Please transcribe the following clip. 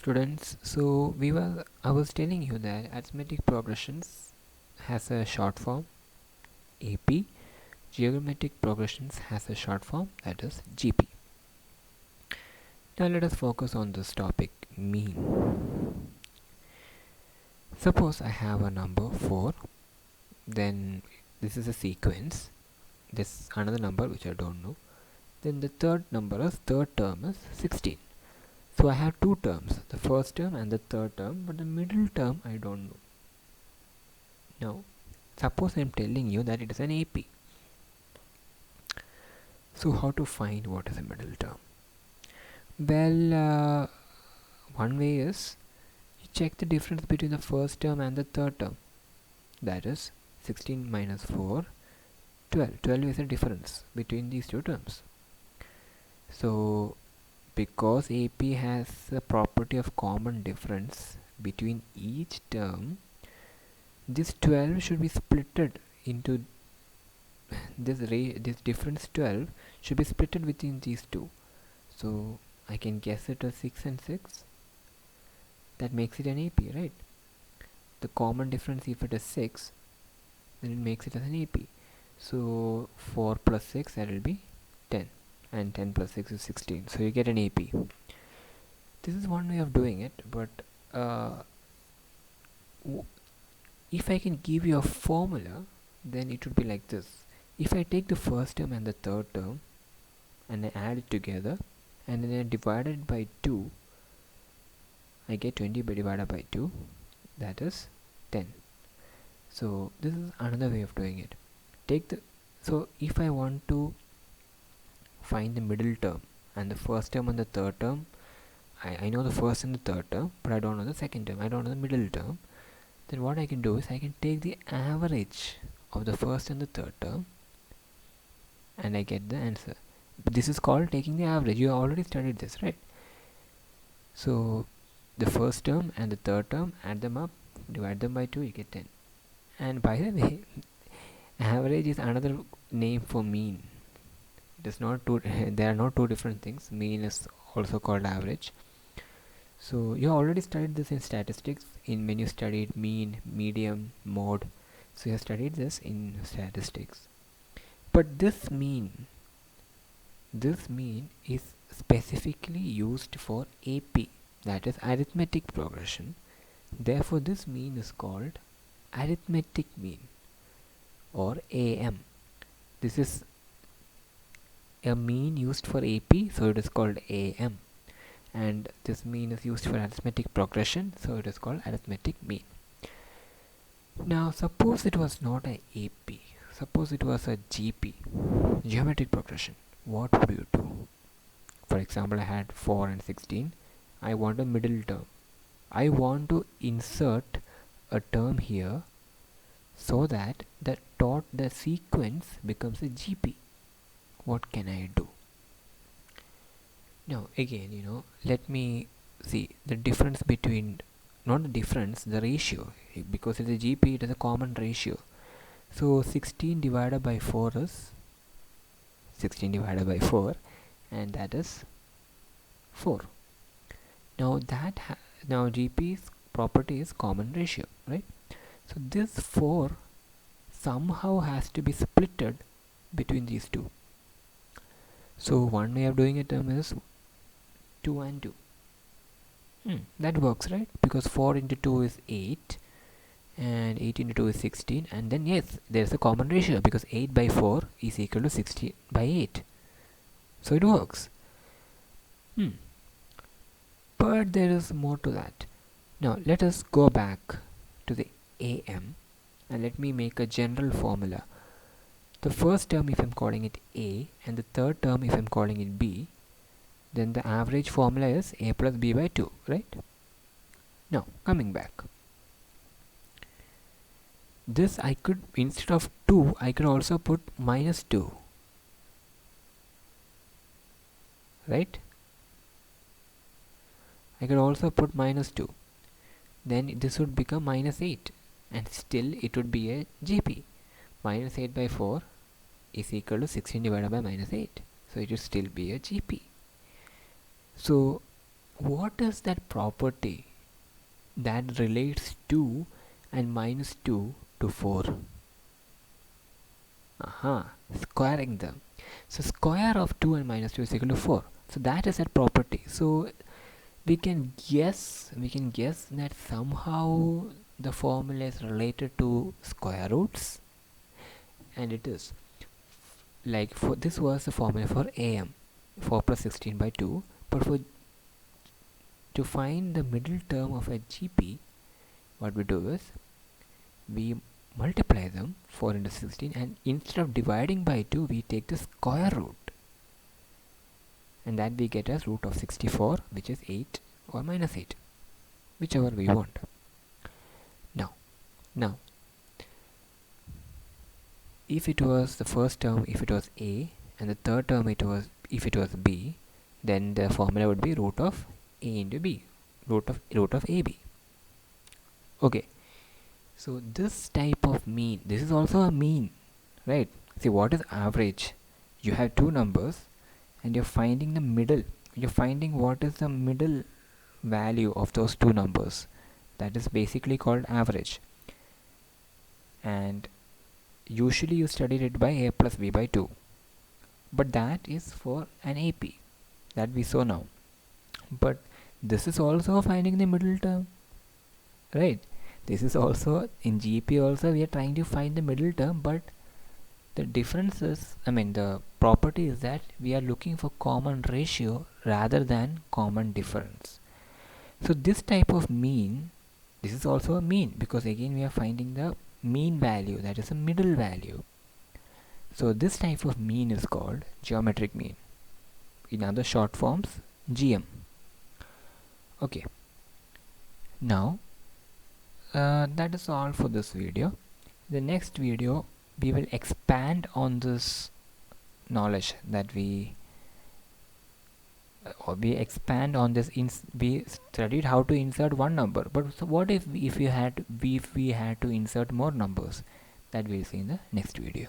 Students, I was telling you that arithmetic progressions has a short form AP, geometric progressions has a short form, that is GP. Now let us focus on this topic, mean. Suppose I have a number 4, then this is a sequence, this another number which I don't know, then the third term is 16. So I have two terms, the first term and the third term, but the middle term I don't know. Now suppose I am telling you that it is an AP. So how to find what is the middle term? Well, one way is you check the difference between the first term and the third term. That is 16 minus 4, 12. 12 is the difference between these two terms. So because AP has a property of common difference between each term, this 12 should be splitted into this difference 12 should be splitted within these two. So I can guess it as 6 and 6. That makes it an AP, right? The common difference, if it is 6, then it makes it as an AP. So 4 plus 6, that will be 10, and 10 plus 6 is 16. So you get an AP. This is one way of doing it, but if I can give you a formula, then it would be like this. If I take the first term and the third term and I add it together and then I divide it by 2, I get 20 divided by 2, that is 10. So this is another way of doing it. So if I want to find the middle term and the first term and the third term, I know the first and the third term, but I don't know the second term, I don't know the middle term. Then what I can do is I can take the average of the first and the third term and I get the answer. This is called taking the average. You already studied this, right? So the first term and the third term, add them up, divide them by 2, you get 10. And by the way, average is another name for mean. It is not two there are not two different things. Mean is also called average. So you already studied this in statistics when you studied mean, medium, mode. So you have studied this in statistics. But this mean is specifically used for AP, that is arithmetic progression. Therefore this mean is called arithmetic mean or AM. This is a mean used for AP, so it is called AM. And this mean is used for arithmetic progression, so it is called arithmetic mean. Now suppose it was not a AP, suppose it was a GP, geometric progression. What would you do? For example, I had 4 and 16. I want a middle term. I want to insert a term here so that the sequence becomes a GP. What can I do? Now again, let me see the difference between, not the difference, the ratio, because it's a GP, it is a common ratio. So 16 divided by 4 is 16 divided by 4, and that is 4. Now now GP's property is common ratio, right? So this 4 somehow has to be splitted between these two. So one way of doing a term is 2 and 2. That works, right? Because 4 into 2 is 8 and 8 into 2 is 16, and then yes, there's a common ratio because 8 by 4 is equal to 16 by 8. So it works. But there is more to that. Now let us go back to the AM and let me make a general formula. The first term, if I'm calling it A, and the third term, if I'm calling it B, then the average formula is A plus B by 2, right? Now coming back, this I could, instead of 2, I could also put minus 2, right? I could also put minus 2. Then this would become minus 8, and still it would be a GP. Minus 8 by 4 is equal to 16 divided by minus 8. So it would still be a GP. So what is that property that relates 2 and minus 2 to 4? Squaring them. So square of 2 and minus 2 is equal to 4. So that is that property. So we can guess that somehow the formula is related to square roots, and it is. Like for this was the formula for AM, 4 plus 16 by 2, but for to find the middle term of a GP, what we do is we multiply them 4 into 16, and instead of dividing by 2 we take the square root, and that we get as root of 64, which is 8 or minus 8, whichever we want. Now if it was the first term, if it was A, and the third term if it was B, then the formula would be root of A into B, root of AB. Okay, so this type of mean, this is also a mean, right? See, what is average? You have two numbers and you're finding the middle. You're finding what is the middle value of those two numbers. That is basically called average. And usually you studied it by A plus B by 2. But that is for an AP that we saw now. But this is also finding the middle term, right? This is also in GP also we are trying to find the middle term, but the difference is, the property is that we are looking for common ratio rather than common difference. So this type of mean, this is also a mean, because again we are finding the mean value, that is a middle value. So this type of mean is called geometric mean, in other short forms GM. Okay, now that is all for this video. The next video we will expand on this knowledge that we expand on this. We studied how to insert one number, but so what if we had to insert more numbers? That we'll see in the next video.